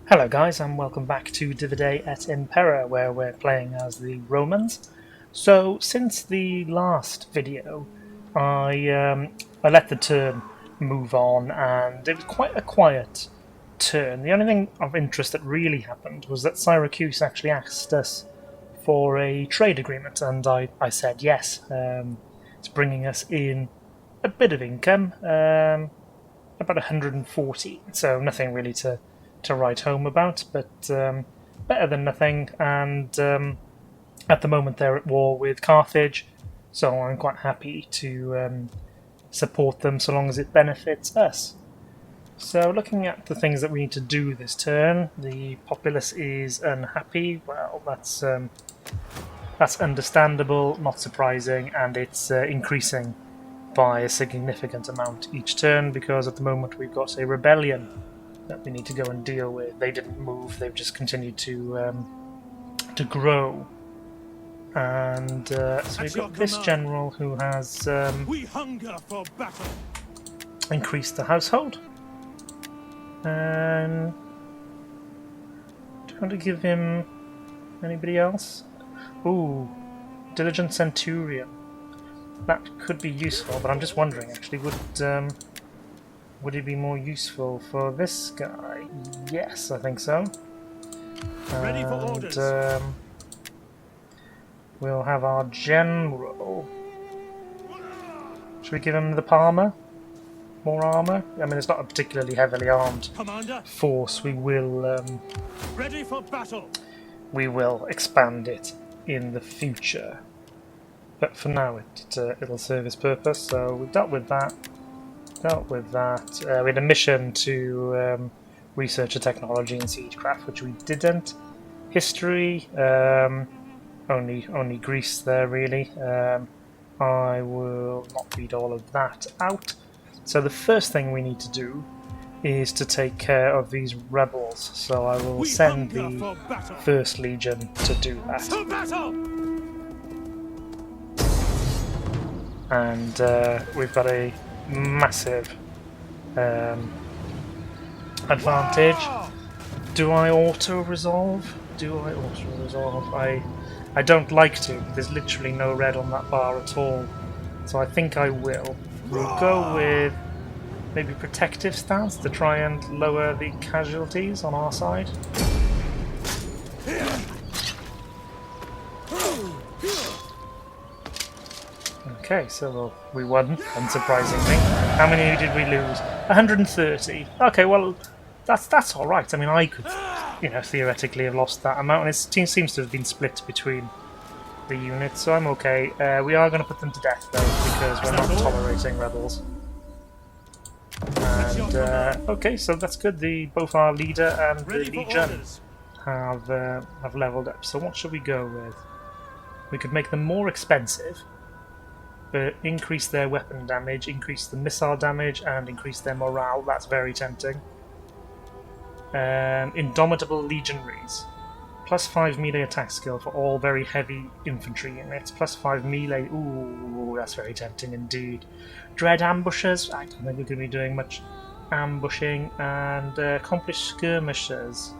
Hello guys and welcome back to DeI et Impera, where we're playing as the Romans. So since the last video I let the turn move on and it was quite a quiet turn. The only thing of interest that really happened was that Syracuse actually asked us for a trade agreement and I said yes. It's bringing us in a bit of income, about 140, so nothing really to write home about, but better than nothing. And at the moment they're at war with Carthage, so I'm quite happy to support them so long as it benefits us. So looking at the things that we need to do this turn, the populace is unhappy. Well, that's understandable, not surprising, and it's increasing by a significant amount each turn because at the moment we've got a rebellion that we need to go and deal with. They didn't move; they've just continued to grow. And so we've got this general who has We hunger for battle. increased the household. And do you want to give him anybody else? Ooh, diligent centurion. That could be useful, but I'm just wondering actually, would it be more useful for this guy? Yes, I think so. Ready for orders. We'll have our general. Should we give him the Palmer? More armor? I mean, it's not a particularly heavily armed Commander, force. We will ready for battle. expand it in the future. But for now, it'll serve its purpose. So we've dealt with that. We had a mission to research a technology in siegecraft, which we didn't. History, only Greece there really. I will not read all of that out. So the first thing we need to do is to take care of these rebels. So I will send the First Legion to do that. To battle. And we've got a massive advantage. Do I auto-resolve? I don't like to. There's literally no red on that bar at all. So I think I will. We'll go with maybe protective stance to try and lower the casualties on our side. Okay, so we won, unsurprisingly. How many did we lose? 130. Okay, well, that's all right. I mean, I could, theoretically have lost that amount, and it seems to have been split between the units, so I'm okay. We are going to put them to death, though, because we're not tolerating rebels. And okay, so that's good. Both our leader and the legion have leveled up. So what should we go with? We could make them more expensive, but increase their weapon damage, increase the missile damage, and increase their morale. That's very tempting. Indomitable legionaries. +5 melee attack skill for all very heavy infantry units. +5 melee. Ooh, that's very tempting indeed. Dread ambushers. I don't think we're going to be doing much ambushing. And accomplished skirmishers.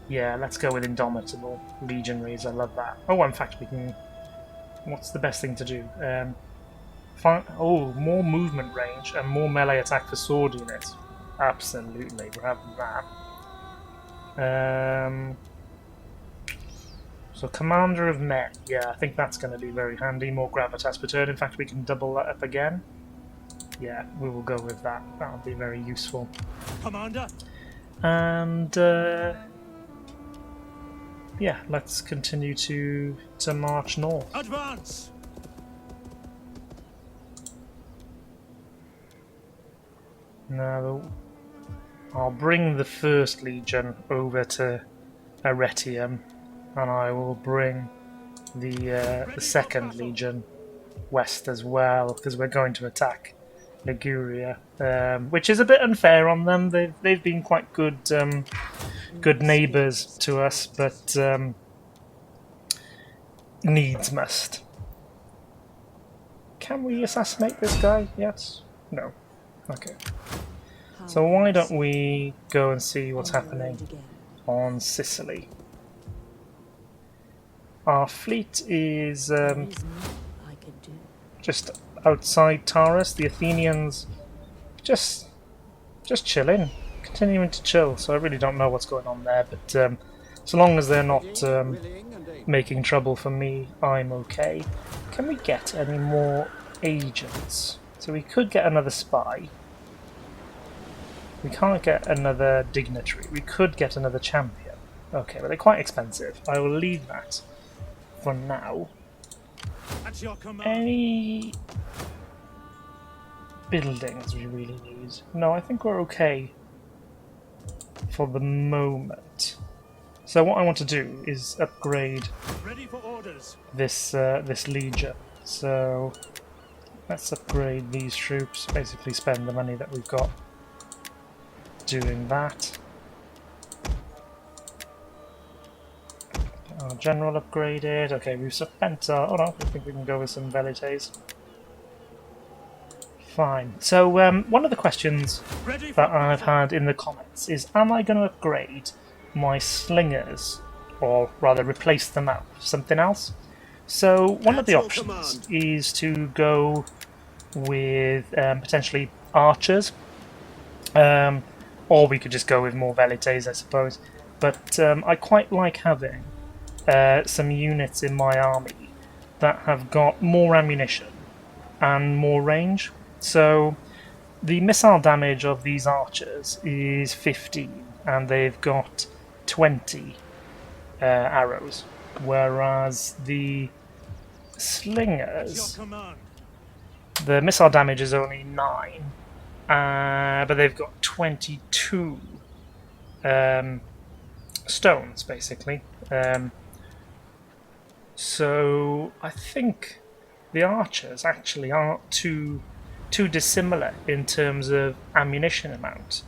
Yeah, let's go with indomitable legionaries. I love that. Oh, in fact, we can. What's the best thing to do? More movement range and more melee attack for sword units. Absolutely, we're having that. So commander of men, yeah, I think that's going to be very handy. More gravitas per turn. In fact, we can double that up again. Yeah, we will go with that. That'll be very useful. Commander. And yeah, let's continue to march north. Advance. Now, I'll bring the First Legion over to Arretium, and I will bring the Second Legion west as well, because we're going to attack Liguria, which is a bit unfair on them. They've been quite good neighbours to us, but needs must. Can we assassinate this guy? Yes? No. Okay. So why don't we go and see what's happening on Sicily? Our fleet is just outside Taurus. The Athenians just chilling, continuing to chill. So I really don't know what's going on there, but so long as they're not making trouble for me, I'm okay. Can we get any more agents? So we could get another spy. We can't get another dignitary. We could get another champion. Okay, but they're quite expensive. I will leave that for now. At your command. Any buildings we really need? No, I think we're okay for the moment. So what I want to do is upgrade Ready for orders. this legion. So let's upgrade these troops. Basically, spend the money that we've got doing that. Our general upgraded. Okay, we've spent our... Oh no, I think we can go with some velites. Fine. So one of the questions that I've had in the comments is, am I going to upgrade my slingers, or rather replace them out with something else? So one of the options is to go with potentially archers, or we could just go with more velites, I suppose. But I quite like having some units in my army that have got more ammunition and more range. So the missile damage of these archers is 15, and they've got 20 arrows, whereas the slingers, the missile damage is only 9, but they've got 22 stones, basically. So I think the archers actually aren't too dissimilar in terms of ammunition amount,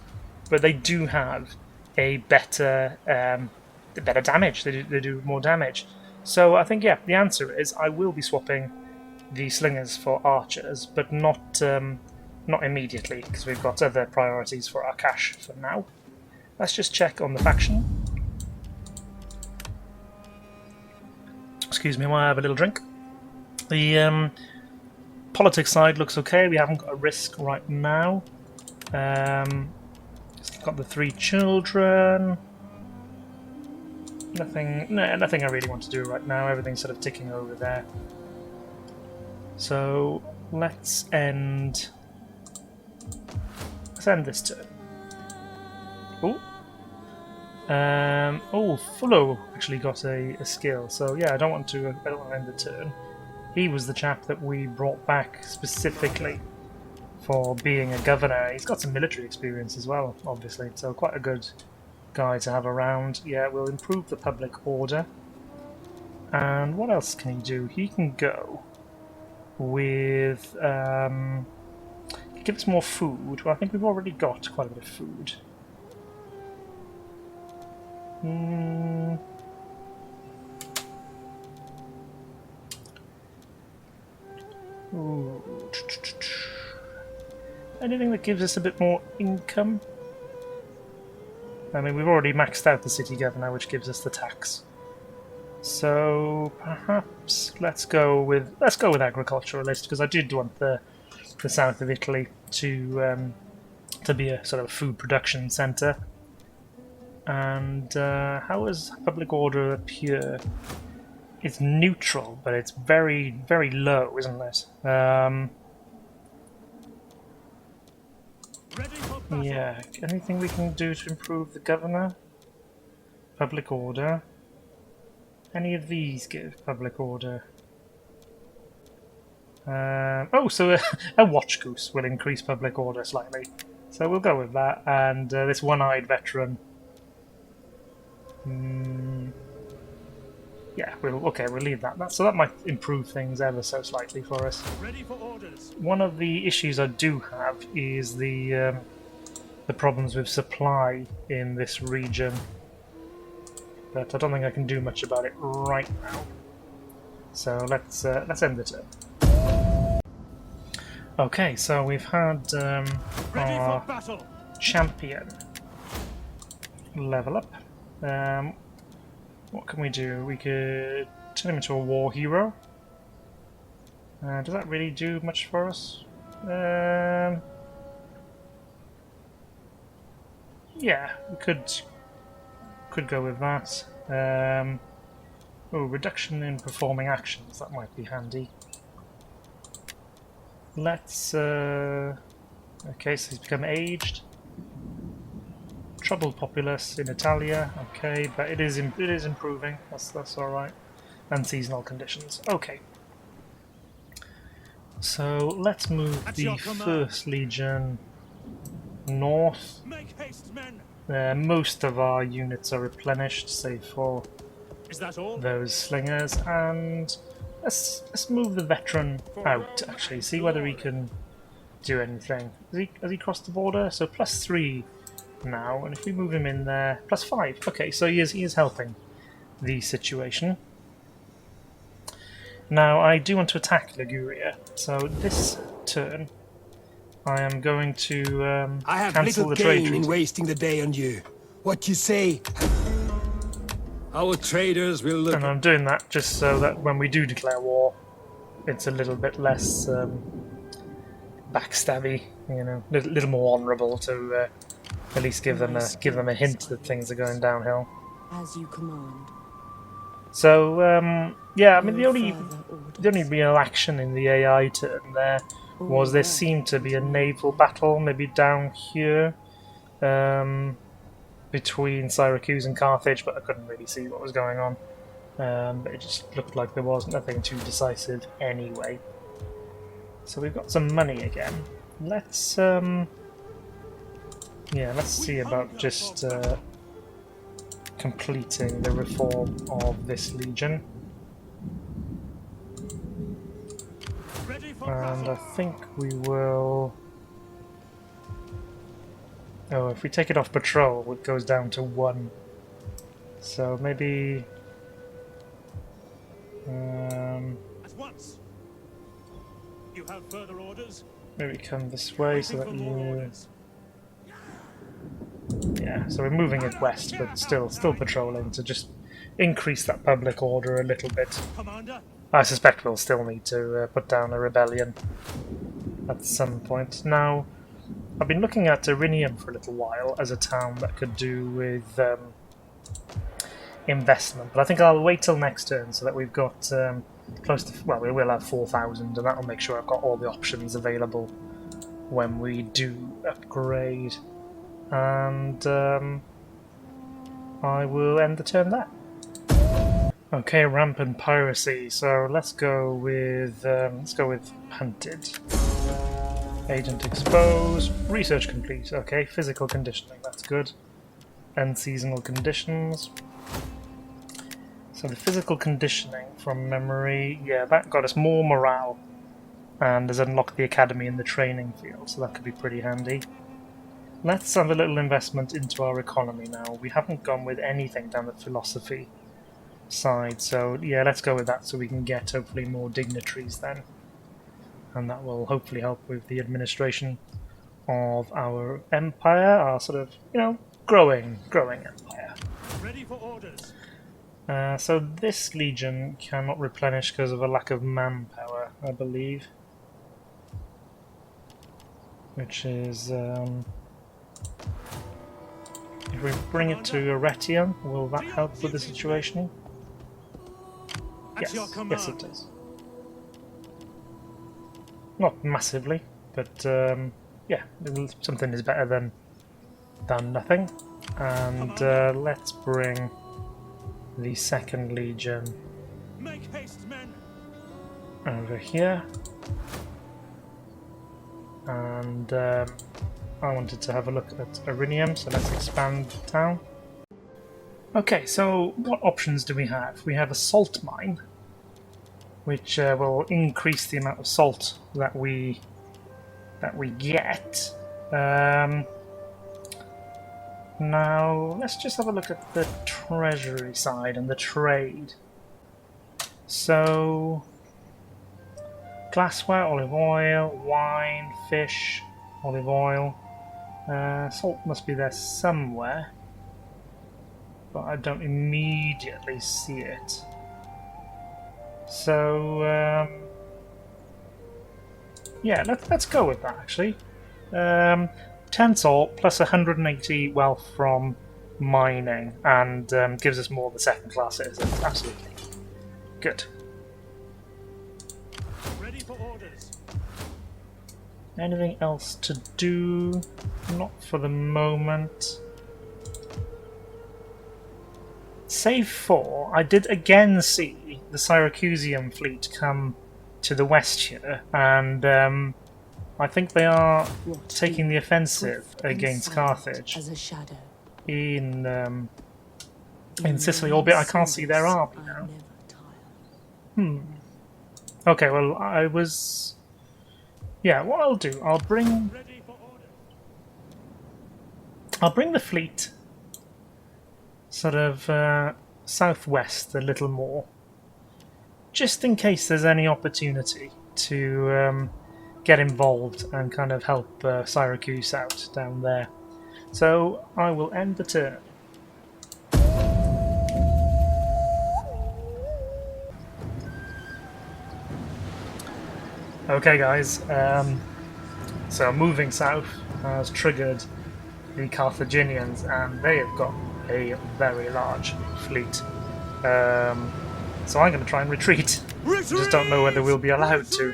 but they do have a better damage. They do more damage. So I think, yeah, the answer is I will be swapping the slingers for archers, but not immediately, because we've got other priorities for our cash for now. Let's just check on the faction. Excuse me while I have a little drink. The politics side looks okay. We haven't got a risk right now. Got the 3 children. Nothing I really want to do right now. Everything's sort of ticking over there. So let's end this turn. Oh, Fullo actually got a skill. So yeah, I don't want to end the turn. He was the chap that we brought back specifically for being a governor. He's got some military experience as well, obviously, so quite a good guy to have around. Yeah, we'll improve the public order. And what else can he do? He can go with... give us more food. Well, I think we've already got quite a bit of food. Ooh. Anything that gives us a bit more income? I mean, we've already maxed out the city governor, which gives us the tax. So perhaps let's go with agriculturalist, because I did want the south of Italy to be a sort of food production centre. And how is public order appear? It's neutral, but it's very, very low, isn't it? Yeah, anything we can do to improve the governor? Public order. Any of these give public order? Oh, so a watch goose will increase public order slightly. So we'll go with that. And this one-eyed veteran. Yeah, we'll leave that. So that might improve things ever so slightly for us. Ready for orders. One of the issues I do have is the problems with supply in this region, but I don't think I can do much about it right now. So let's end the turn. Okay, so we've had Ready for battle. champion. Level up. What can we do? We could turn him into a war hero. Does that really do much for us? Yeah, we could go with that. Oh, reduction in performing actions. That might be handy. Let's. Okay, so he's become aged. Troubled populace in Italia. Okay, but it is improving. That's all right. And seasonal conditions. Okay. So let's move the First Legion north. Make haste, men. Most of our units are replenished, save for Is that all? those slingers, and let's move the veteran out. Actually, see whether he can do anything. Has he crossed the border? So +3 now, and if we move him in there, +5. Okay, so he is helping the situation. Now I do want to attack Liguria, so this turn I am going to I have cancel little the trade gain in treaty. wasting the day on you. What you say? Our traders will look. And I'm doing that just so that when we do declare war, it's a little bit less backstabby, you know, a little more honourable to at least give them a hint that things are going downhill. As you command. So yeah, I mean the No only further real action in the AI turn there was there seemed to be a naval battle maybe down here between Syracuse and Carthage, but I couldn't really see what was going on. But it just looked like there was nothing too decisive anyway. So we've got some money again. Let's yeah, let's see about just completing the reform of this legion. Ready for And I battle. think we will... Oh, if we take it off patrol, it goes down to 1. So maybe... At once. You have further orders? maybe come this way so Waiting that for more you... orders. Yeah, so we're moving it west, but still patrolling to just increase that public order a little bit. Commander? I suspect we'll still need to put down a rebellion at some point. Now, I've been looking at Irinium for a little while as a town that could do with investment, but I think I'll wait till next turn so that we've got close to... Well, we will have 4,000, and that'll make sure I've got all the options available when we do upgrade. And I will end the turn there. Okay, rampant piracy. So let's go with hunted. Agent exposed. Research complete. Okay, physical conditioning. That's good. And seasonal conditions. So the physical conditioning from memory, yeah, that got us more morale, and has unlocked the academy in the training field. So that could be pretty handy. Let's have a little investment into our economy now. We haven't gone with anything down the philosophy side, so yeah, let's go with that so we can get hopefully more dignitaries then. And that will hopefully help with the administration of our empire, our sort of, you know, growing empire. Ready for orders. So this legion cannot replenish because of a lack of manpower, I believe. Which is... if we bring it to Aretium, will that help with the situation? At your Yes, command. yes it does. Not massively, but yeah, something is better than nothing. And let's bring the Second Legion Make haste, men. over here. And I wanted to have a look at Irinium, so let's expand the town. Okay, so what options do we have? We have a salt mine, which will increase the amount of salt that we get. Now, let's just have a look at the treasury side and the trade. So, glassware, olive oil, wine, fish, olive oil. Salt must be there somewhere, but I don't immediately see it. So yeah, let's go with that actually. 10 salt plus 180 wealth from mining, and gives us more of the second class citizens. Absolutely good. Ready for orders. Anything else to do? Not for the moment. Save 4, I did again see the Syracusian fleet come to the west here, and I think they are taking the offensive against Carthage As a shadow. in Sicily, albeit I can't see their army now. Okay, well, I was... Yeah, what I'll do, I'll bring Ready for orders. the fleet sort of southwest a little more, just in case there's any opportunity to get involved and kind of help Syracuse out down there. So I will end the turn. Okay guys, so moving south has triggered the Carthaginians, and they have got a very large fleet. So I'm going to try and retreat. I just don't know whether we'll be allowed to.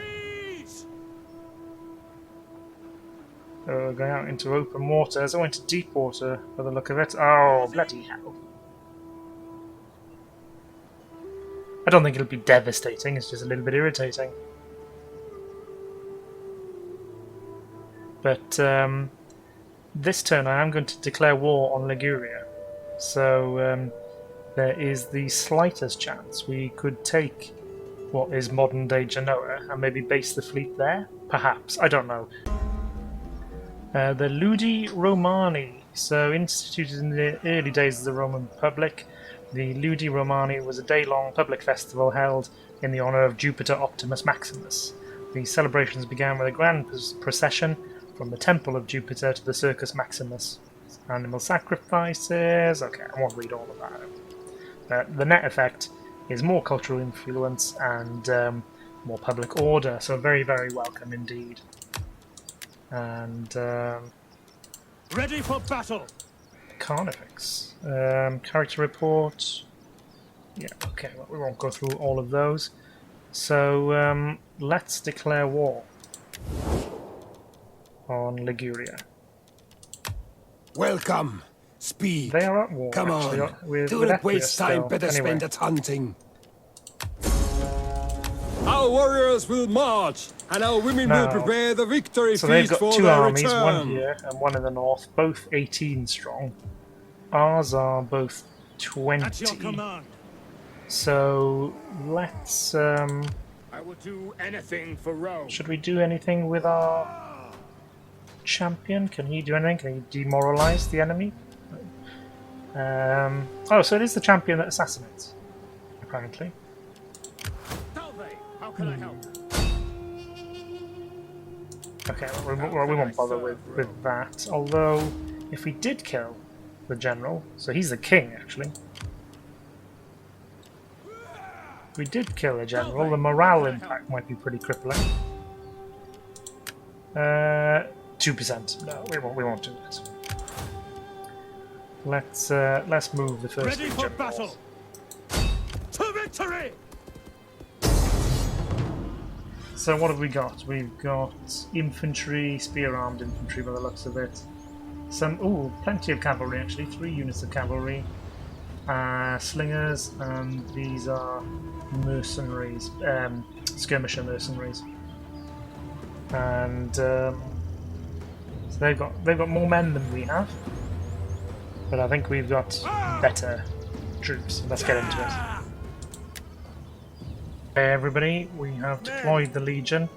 We're going out into open water, so into deep water by the look of it. Oh, bloody hell. I don't think it'll be devastating, it's just a little bit irritating. But this turn I am going to declare war on Liguria. So there is the slightest chance we could take what is modern day Genoa and maybe base the fleet there? Perhaps, I don't know. The Ludi Romani, so instituted in the early days of the Roman Republic, the Ludi Romani was a day-long public festival held in the honour of Jupiter Optimus Maximus. The celebrations began with a grand procession from the Temple of Jupiter to the Circus Maximus. Animal sacrifices... Okay, I won't read all of that. The net effect is more cultural influence and more public order, so very, very welcome indeed. And Ready for battle. Carnifex. Character report. Yeah, okay, well, we won't go through all of those. So let's declare war on Liguria. Welcome. Speed. They are at war. Come actually, on. with Do not Equus waste time. still. Better Anyway. spend it hunting. Our warriors will march, and our women will Now, prepare the victory So they've feast got for two their armies, return. one here and one in the north, both 18 strong. Ours are both At your 20. command. So let's... I will do anything for Rome. should we do anything with our champion? Can he do anything? Can he demoralize the enemy? Oh, so it is the champion that assassinates, apparently. How can I help? Okay, well, we won't bother with that. Although, if we did kill the general, so he's the king actually. If we did kill a general, the morale impact might be pretty crippling. 2%. No, we won't do that. Let's move the first Ready for generals. battle. To victory. So what have we got? We've got infantry, spear-armed infantry by the looks of it. Plenty of cavalry actually, 3 units of cavalry. Slingers, and these are mercenaries, skirmisher mercenaries. And so they've got more men than we have. But I think we've got better troops. Let's get into it. Hey everybody, we have deployed the Legion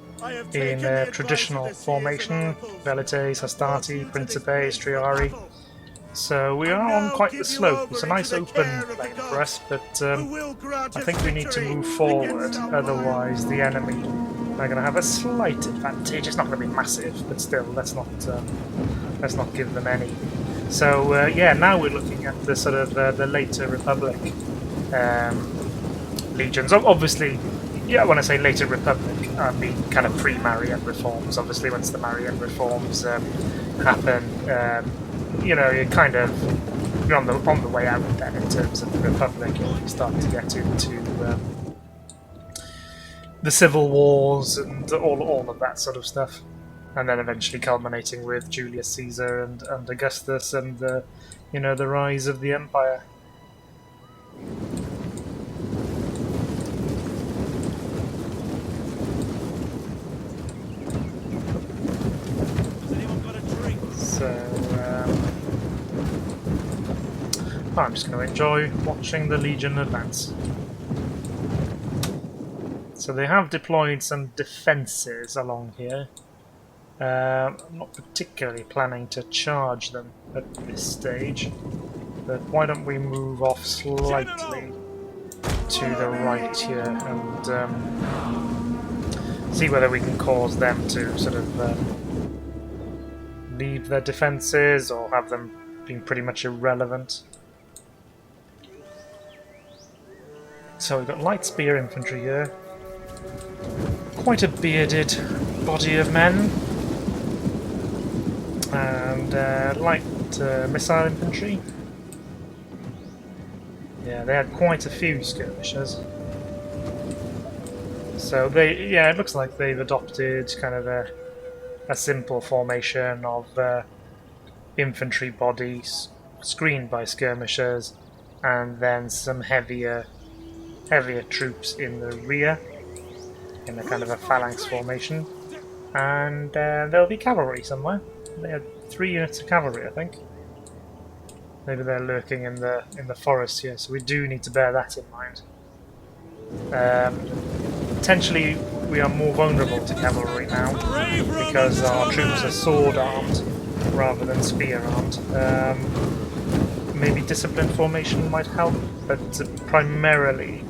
in a traditional formation, Velites, Hastati, Principes, Triari. So we are on quite the slope. It's a nice open plain for us, but I think we need to move forward, otherwise the enemy going to have a slight advantage. It's not going to be massive, but still, let's not give them any. So yeah, now we're looking at the sort of the later Republic legions. Obviously, yeah, when I say later Republic, I mean kind of pre-Marian reforms. Obviously, once the Marian reforms happen, you know, you're on the way out then in terms of the Republic, and you start to get into the civil wars and all of that sort of stuff, and then eventually culminating with Julius Caesar and Augustus and the rise of the empire. Has anyone got a drink? So I'm just going to enjoy watching the Legion advance. So they have deployed some defences along here. I'm not particularly planning to charge them at this stage, but why don't we move off slightly to the right here and see whether we can cause them to sort of leave their defences or have them being pretty much irrelevant. So we've got light spear infantry here. Quite a bearded body of men. And light missile infantry. Yeah, they had quite a few skirmishers. So it looks like they've adopted kind of a simple formation of infantry bodies screened by skirmishers, and then some heavier troops in the rear in a kind of a phalanx formation, and there'll be cavalry somewhere. They had 3 units of cavalry, I think. Maybe they're lurking in the forest here, so we do need to bear that in mind. Potentially, we are more vulnerable to cavalry now because our troops are sword-armed rather than spear-armed. Maybe disciplined formation might help, but primarily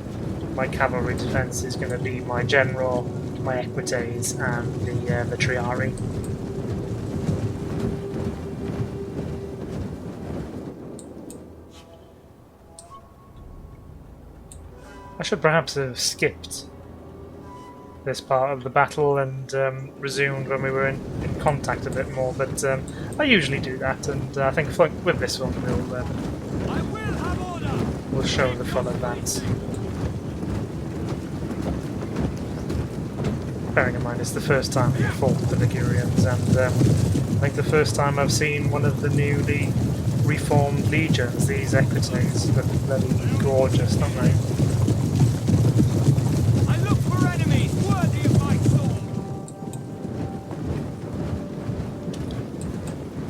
my cavalry defense is going to be my general, my equites, and the triarii. I should perhaps have skipped this part of the battle and resumed when we were in contact a bit more, but I usually do that, and I think with this one we'll show the full advance. Bearing in mind it's the first time we fought the Ligurians, and I think the first time I've seen one of the newly reformed legions. These equites look bloody gorgeous, don't they?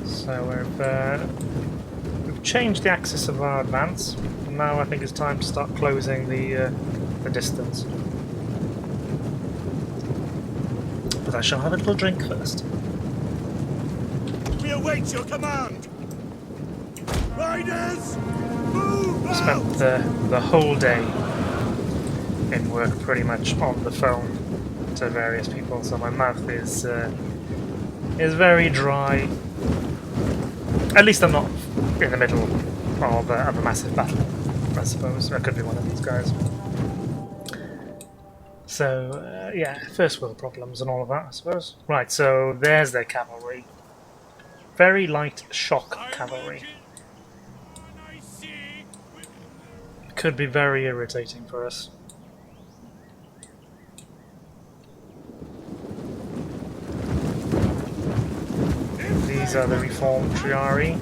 So we've changed the axis of our advance, and now I think it's time to start closing the distance. But I shall have a little drink first. We await your command! Riders! Move! Spent the whole day in work pretty much on the phone to various people, so my mouth is very dry. At least I'm not in the middle of a massive battle, I suppose. I could be one of these guys. So, yeah, first world problems and all of that, I suppose. Right, so there's their cavalry. Very light shock cavalry. Could be very irritating for us. These are the reformed triarii,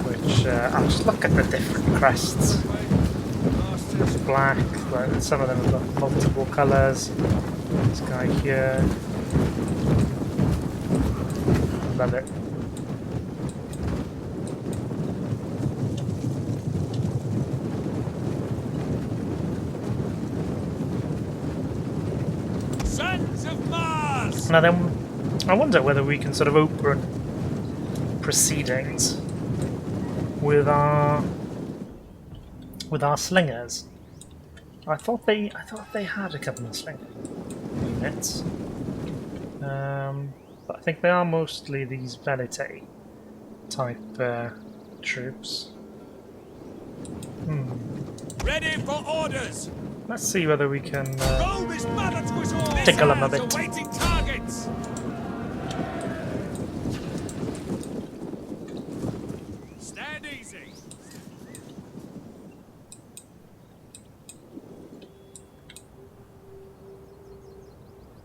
which I'll just look at the different crests. There's black, but some of them have got multiple colours. This guy here, love it. Now then, I wonder whether we can sort of open proceedings with our slingers. I thought they had a couple of sling units. But I think they are mostly these Velite type troops. Ready for orders. Let's see whether we can Roll this mallet whistle. tickle them a Missiles bit. awaiting targets. Stand easy.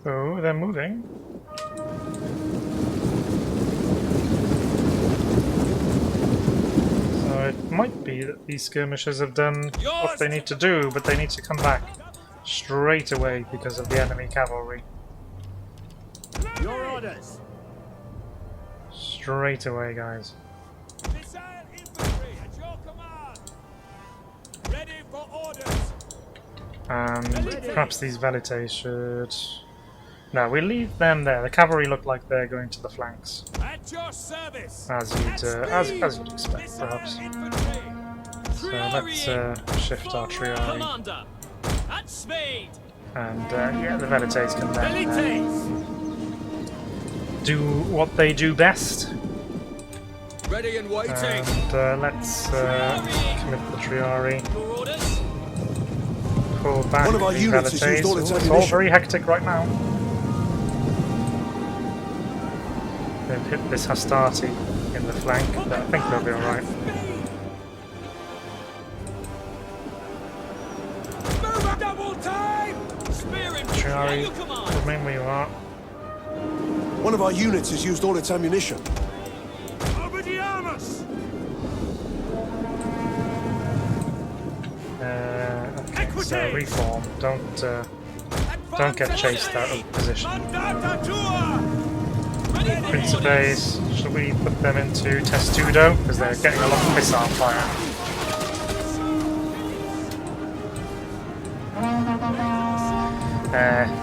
Oh, they're moving. So it might be that these skirmishers have done what they need to do, but they need to come back straight away because of the enemy cavalry. Your orders. Straight away, guys. Missile infantry at your command. Ready for orders. And perhaps these Velites should... No, we'll leave them there. The cavalry look like they're going to the flanks, At your service. as you'd expect, Missile perhaps. infantry. So let's shift our triage, Commander. At speed. and yeah, the Velites can then Velites. do what they do best. Ready and waiting. And let's commit the Triari, Your orders. pull back One of our the units has Velites. used all its It's all ammunition. very hectic right now. They've hit this Hastati in the flank, but I think they'll be alright. Move up double time. Spear infantry. Triari, At your command. remain where you are. One of our units has used all its ammunition. Obediamus. Okay, so reform. Don't get chased out of position. Mandata tua. Ready for Principes, should we put them into Testudo? Because they're getting a lot of missile fire.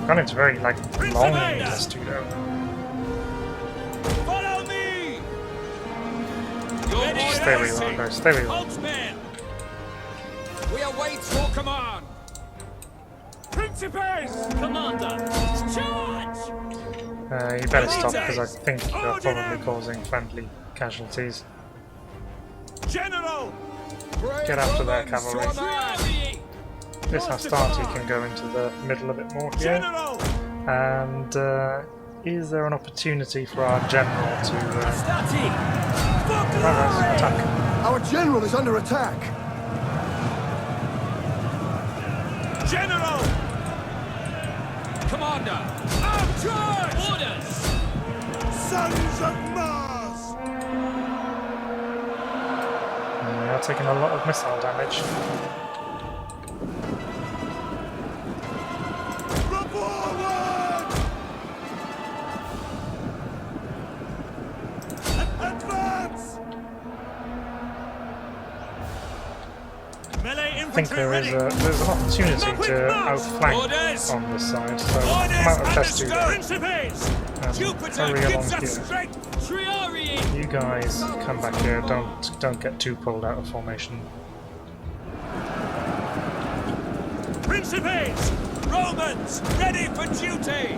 Gone into very like long Testudo. Follow me. Stay where you are, guys. Stay where you are. Boltzmann. We await your command. Principes. Commander. Charge. You better stop because I think you're probably causing friendly casualties. General. Get after their cavalry. Triari. This Hastati can go into the middle a bit more here. General. And is there an opportunity for our general to attack? Our general is under attack. General. Commander. Up charge. Orders. Sons of Mars. They are taking a lot of missile damage. Forward. Advance. Melee I think infantry there's an opportunity to outflank on this side, so come out of Testudo Principes. and Jupiter hurry gives along us here. strength. Triari. You guys come back here, don't get too pulled out of formation. Principes. Romans ready for duty.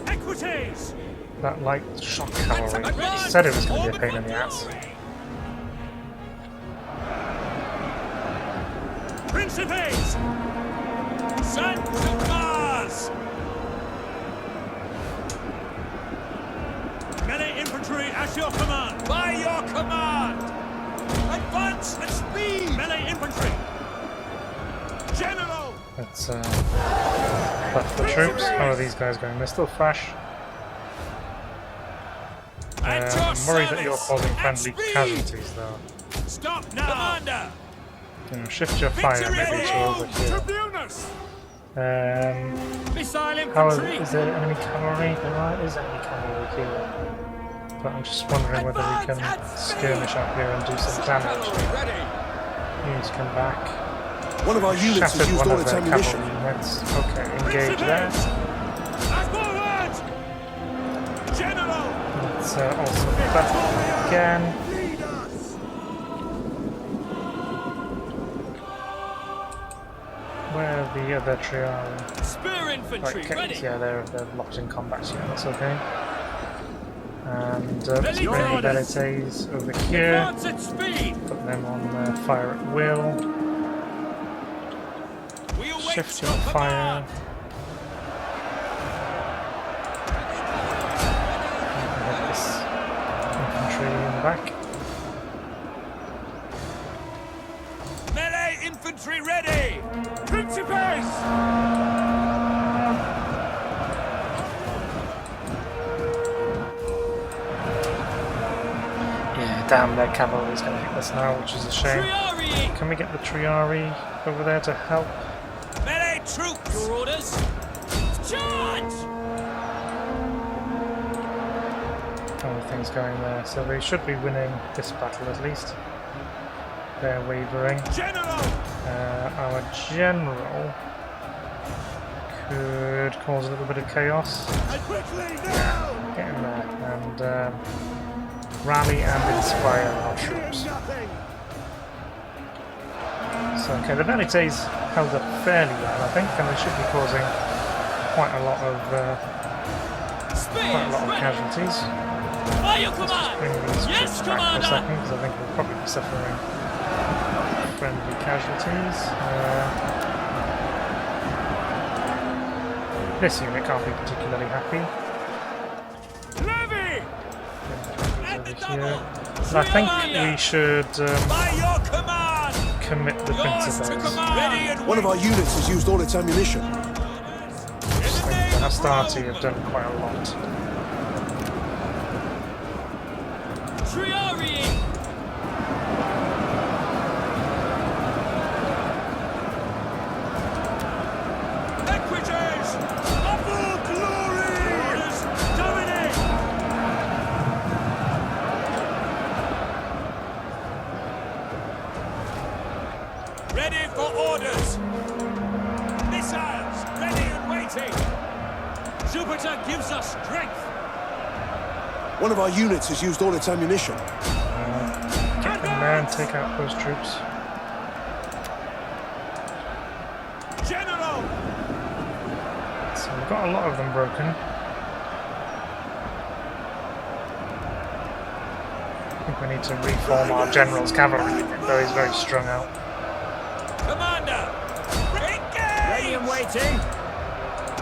Equites. That light shock cavalry said it was going to be a pain in the ass. Principes. Sons of Mars. Melee infantry at your command. By your command. Advance at speed. Melee infantry. General. Let's buff the troops. How are these guys going? They're still fresh. At your I'm worried that you're service. causing At friendly speed. casualties though. Stop now. Commander. Shift your fire Victory maybe to over here. Tribunus. Missile How infantry. is there enemy cavalry? There is enemy cavalry here. But I'm just wondering whether we can skirmish up here and do some damage. Ready. You need to come back. One of our units has Shattered used one all of its their ammunition. cavalry units. Okay, engage there. Forward. General. Let's also buff again. Lead us. where are the other Triari? Spear infantry, Right, ready! yeah, they're locked in combat, yeah, that's okay. And Ready for Springy orders. Velites over here. Advance at speed! Put them on fire at will. We await Shift your your fire. command! Get this infantry in the back. Melee infantry ready! Principes! Yeah, damn, their cavalry's going to hit us now, which is a shame. Triari! Can we get the Triari over there to help? Melee troops! Your orders! Charge! Everything's going there, so they should be winning this battle at least. They're wavering. General! Our general could cause a little bit of chaos. Quickly now! Get in there and rally and inspire our troops. So, okay, the Velites held up fairly well, I think, and they should be causing quite a lot of casualties. By your command! Bring these Yes, troops back for a Commander! second, because I think we'll probably be suffering friendly casualties. This unit can't be particularly happy. Levy! At the double! And I think we should By your command! commit the Yours to Principes. command! Ready and One of our units has used all its ammunition. In I the think name the of Astarte Rome! have done quite a lot. Triari! Equities! Upper glory! Orders! Dominate! Ready for orders! Missiles! Ready and waiting! Jupiter gives us strength! One of our units has used all its ammunition. Get in there and take out those troops. General! So we've got a lot of them broken. I think we need to reform our general's cavalry, though he's very strung out. Commander! Engage! Ready and waiting!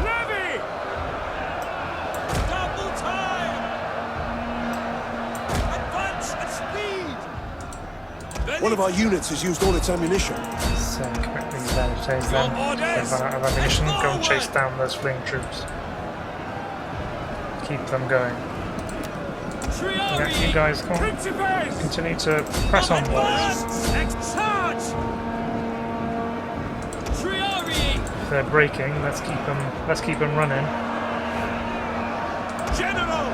Levy! Double time! Advance at speed! One of our units has used all its ammunition. So commit these Velites then. They've run out of ammunition. Go and chase down those fleeing troops. Keep them going. Yeah, you guys go on. Principes! Continue to press onwards. Charge! Triari! If they're breaking, let's keep them running. General!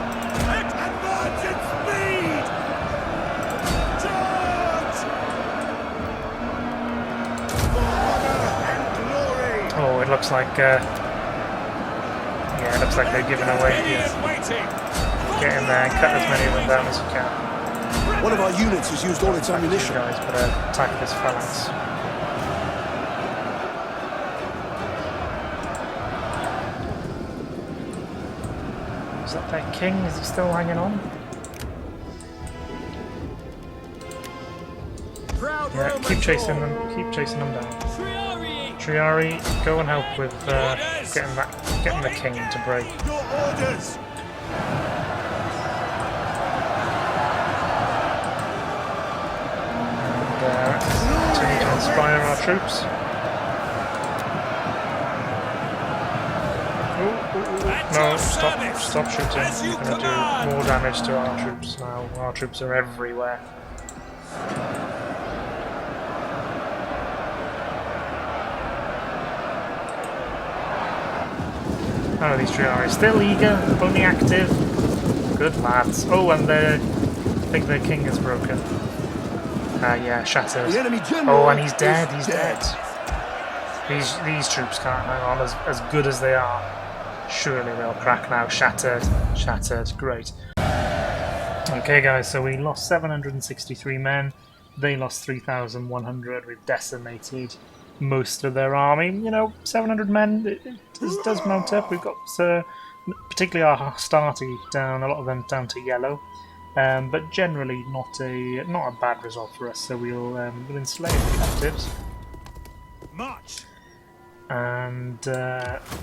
Advance at speed! Charge! For honor and glory! Oh, it looks like yeah, it looks like they've given away. Ready Yes. and waiting! Get in there and cut as many of them down as you can. One of our units has used all its You ammunition. guys better attack this phalanx. Is that their king? Is he still hanging on? Proud Yeah, Roman keep chasing sword. them. Keep chasing them down. Triari! Triari, go and help with getting the king to break. Your orders! And continue to inspire our troops. No, stop shooting. As you You're going to command. do more damage to our troops now. Our troops are everywhere. Oh, these Triari still eager, only active. Good lads. Oh, and I think their king is broken. Yeah, shattered. The enemy general Oh, and he's dead. is He's dead. These troops can't hang on as good as they are. Surely they'll crack now. Shattered. Shattered. Great. Okay, guys. So we lost 763 men. They lost 3,100. We've decimated most of their army. 700 men, it does mount up. We've got particularly our Hastati down, a lot of them down to yellow. But generally not a bad result for us, so we'll enslave the captives. March! And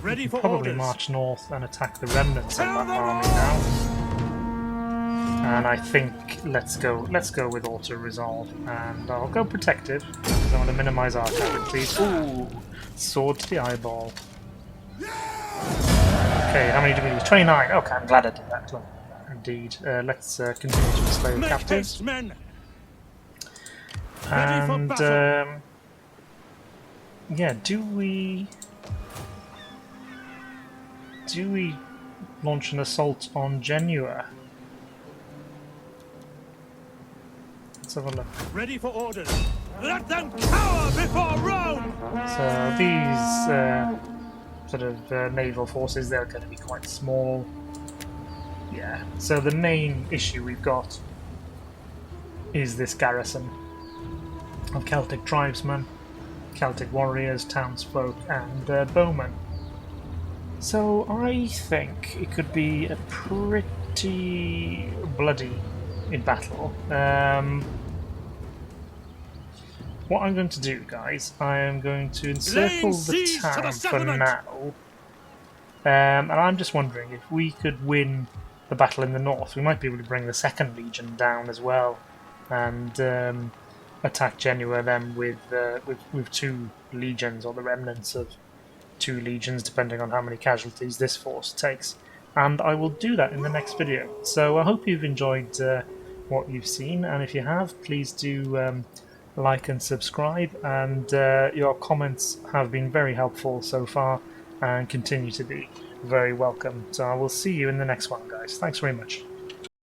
Ready we for can probably orders. march north and attack the remnants of Tell that them army now. And I think let's go with auto resolve, and I'll go protective because I want to minimise our casualties. Ooh, sword to the eyeball. Okay, how many do we use? 29. Okay, I'm glad I did that. Indeed. Let's continue to enslave Make captives. haste, men! Ready for And battle. yeah, do we launch an assault on Genua? Let's have a look. Ready for orders. Let them cower before Rome! So these sort of naval forces, they're going to be quite small. Yeah. So the main issue we've got is this garrison of Celtic tribesmen, Celtic warriors, townsfolk, and bowmen. So I think it could be a pretty bloody in battle. What I'm going to do, guys, I am going to encircle the town for now. And I'm just wondering if we could win the battle in the north, we might be able to bring the 2nd Legion down as well, and attack Genua then with 2 legions, or the remnants of 2 legions, depending on how many casualties this force takes. And I will do that in the next video. So I hope you've enjoyed what you've seen, and if you have, please do like and subscribe, and your comments have been very helpful so far and continue to be very welcome. So I will see you in the next one, guys. Thanks very much.